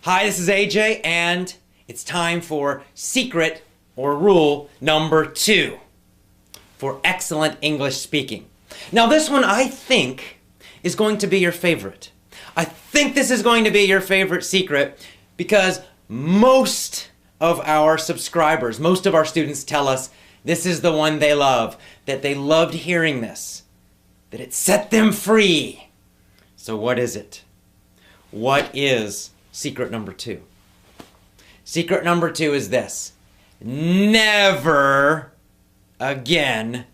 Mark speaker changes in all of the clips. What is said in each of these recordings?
Speaker 1: Hi, this is AJ, and it's time for secret or rule number 2 for excellent English speaking. Now, this one I think is going to be your favorite. I think this is going to be your favorite secret because most of our subscribers, most of our students tell us this is the one they love, that they loved hearing this, that it set them free. So what is it? What is secret number 2? Secret number 2 is this: never again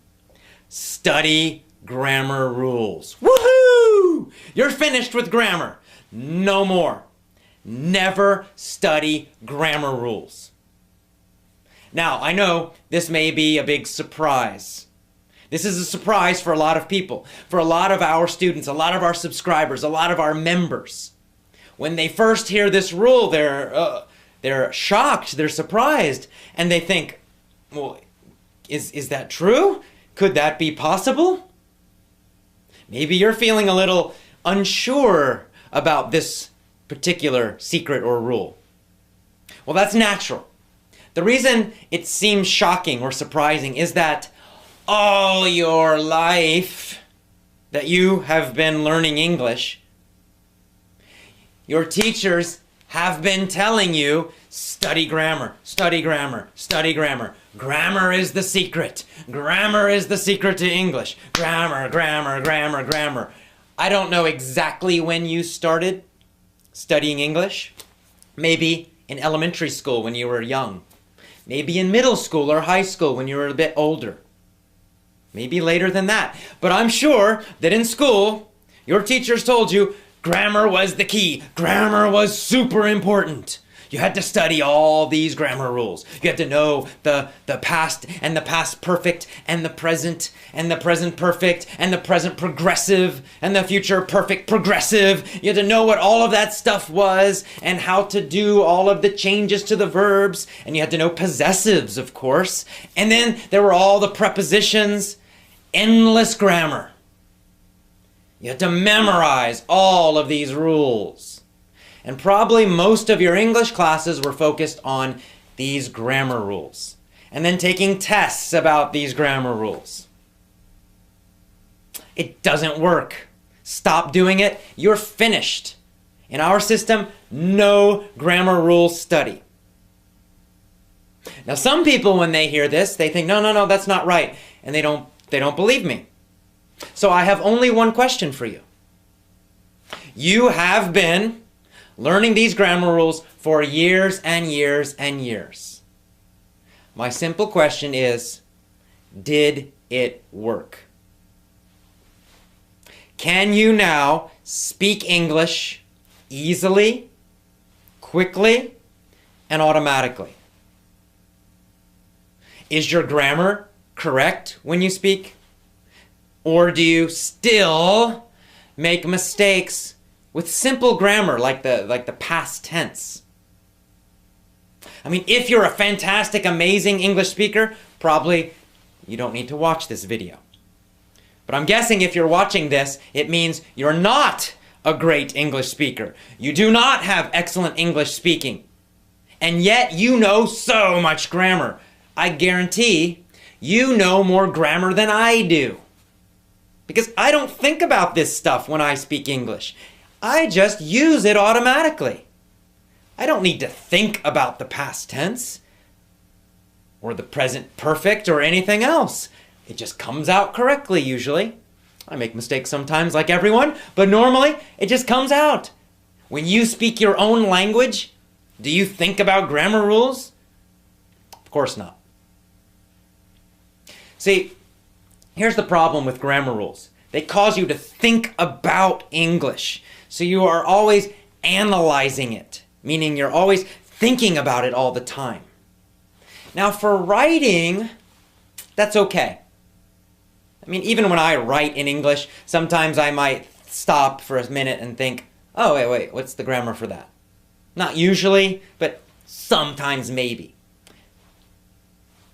Speaker 1: study grammar rules. Woohoo! You're finished with grammar. No more. Never study grammar rules. Now, I know this may be a big surprise. This is a surprise for a lot of people, for a lot of our students, a lot of our subscribers, a lot of our members. When they first hear this rule, they're shocked, they're surprised, and they think, well, is that true? Could that be possible? Maybe you're feeling a little unsure about this particular secret or rule. Well, that's natural. The reason it seems shocking or surprising is that all your life that you have been learning English, your teachers have been telling you, study grammar, study grammar, study grammar. Grammar is the secret. Grammar is the secret to English. Grammar, grammar, grammar, grammar. I don't know exactly when you started studying English. Maybe in elementary school when you were young. Maybe in middle school or high school when you were a bit older. Maybe later than that. But I'm sure that in school, your teachers told you grammar was the key. Grammar was super important. You had to study all these grammar rules. You had to know the past and the past perfect and the present perfect and the present progressive and the future perfect progressive. You had to know what all of that stuff was and how to do all of the changes to the verbs. And you had to know possessives, of course. And then there were all the prepositions, endless grammar. You had to memorize all of these rules. And probably most of your English classes were focused on these grammar rules, and then taking tests about these grammar rules. It doesn't work. Stop doing it. You're finished. In our system, no grammar rule study. Now, some people, when they hear this, they think, no, that's not right, and they don't believe me. So I have only one question for you. You have been learning these grammar rules for years and years and years. My simple question is, did it work? Can you now speak English easily, quickly, and automatically? Is your grammar correct when you speak? Or do you still make mistakes with simple grammar like the past tense? I mean, if you're a fantastic, amazing English speaker, probably you don't need to watch this video. But I'm guessing if you're watching this, it means you're not a great English speaker. You do not have excellent English speaking. And yet you know so much grammar. I guarantee you know more grammar than I do. Because I don't think about this stuff when I speak English. I just use it automatically. I don't need to think about the past tense or the present perfect or anything else. It just comes out correctly usually. I make mistakes sometimes like everyone, but normally it just comes out. When you speak your own language, do you think about grammar rules? Of course not. See, here's the problem with grammar rules. They cause you to think about English. So you are always analyzing it, meaning you're always thinking about it all the time. Now for writing, that's okay. I mean, even when I write in English, sometimes I might stop for a minute and think, oh, wait, what's the grammar for that? Not usually, but sometimes maybe.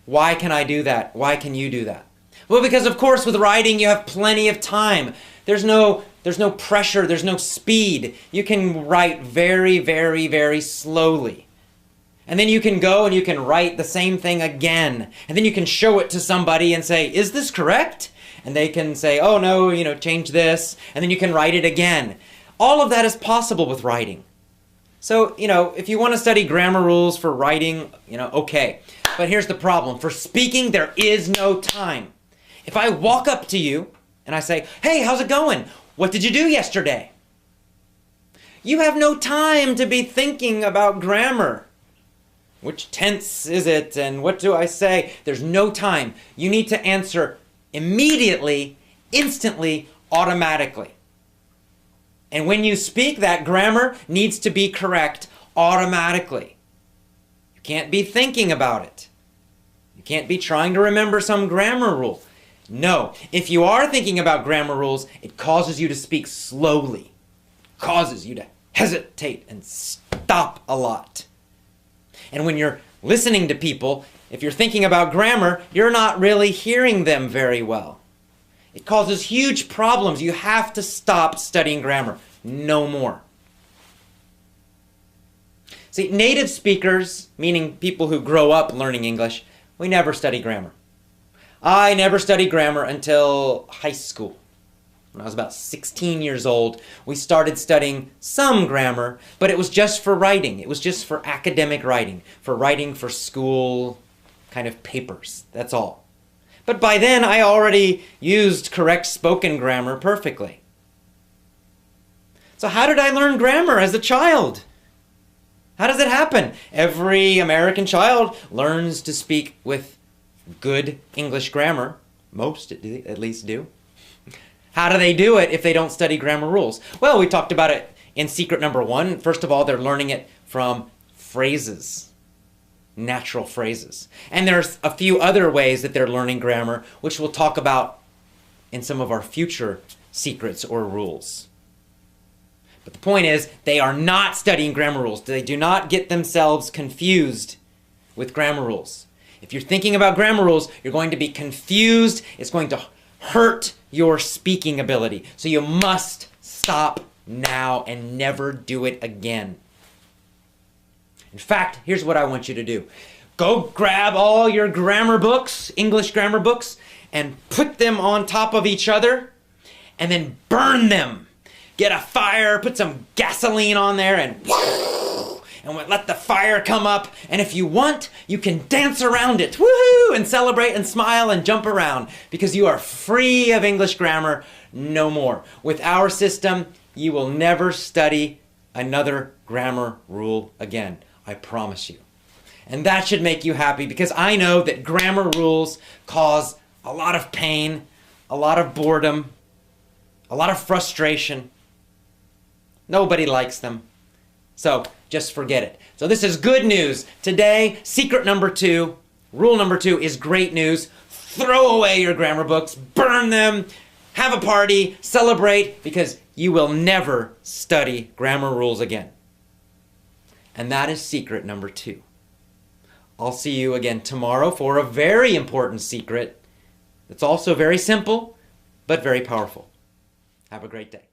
Speaker 1: Why can I do that? Why can you do that? Well, because of course with writing you have plenty of time. There's no There's no pressure, there's no speed. You can write very, very, very slowly. And then you can go and you can write the same thing again. And then you can show it to somebody and say, is this correct? And they can say, oh no, change this. And then you can write it again. All of that is possible with writing. So, if you want to study grammar rules for writing, okay. But here's the problem. For speaking, there is no time. If I walk up to you and I say, hey, how's it going? What did you do yesterday? You have no time to be thinking about grammar. Which tense is it? And what do I say? There's no time. You need to answer immediately, instantly, automatically. And when you speak, that grammar needs to be correct automatically. You can't be thinking about it. You can't be trying to remember some grammar rule. No, if you are thinking about grammar rules, it causes you to speak slowly. It causes you to hesitate and stop a lot. And when you're listening to people, if you're thinking about grammar, you're not really hearing them very well. It causes huge problems. You have to stop studying grammar. No more. See, native speakers, meaning people who grow up learning English, we never study grammar. I never studied grammar until high school. When I was about 16 years old, we started studying some grammar, but it was just for writing. It was just for academic writing, for school kind of papers. That's all. But by then, I already used correct spoken grammar perfectly. So how did I learn grammar as a child? How does it happen? Every American child learns to speak with good English grammar. Most at least do. How do they do it if they don't study grammar rules? Well, we talked about it in secret number 1. First of all, they're learning it from phrases. Natural phrases. And there's a few other ways that they're learning grammar, which we'll talk about in some of our future secrets or rules. But the point is, they are not studying grammar rules. They do not get themselves confused with grammar rules. If you're thinking about grammar rules, you're going to be confused. It's going to hurt your speaking ability. So you must stop now and never do it again. In fact, here's what I want you to do. Go grab all your grammar books, English grammar books, and put them on top of each other, and then burn them. Get a fire, put some gasoline on there, and let the fire come up. And if you want, you can dance around it, woohoo, and celebrate and smile and jump around, because you are free of English grammar no more. With our system, you will never study another grammar rule again. I promise you. And that should make you happy, because I know that grammar rules cause a lot of pain, a lot of boredom, a lot of frustration. Nobody likes them. So just forget it. So this is good news. Today, secret number 2, rule number 2 is great news. Throw away your grammar books, burn them, have a party, celebrate, because you will never study grammar rules again. And that is secret number 2. I'll see you again tomorrow for a very important secret that's also very simple, but very powerful. Have a great day.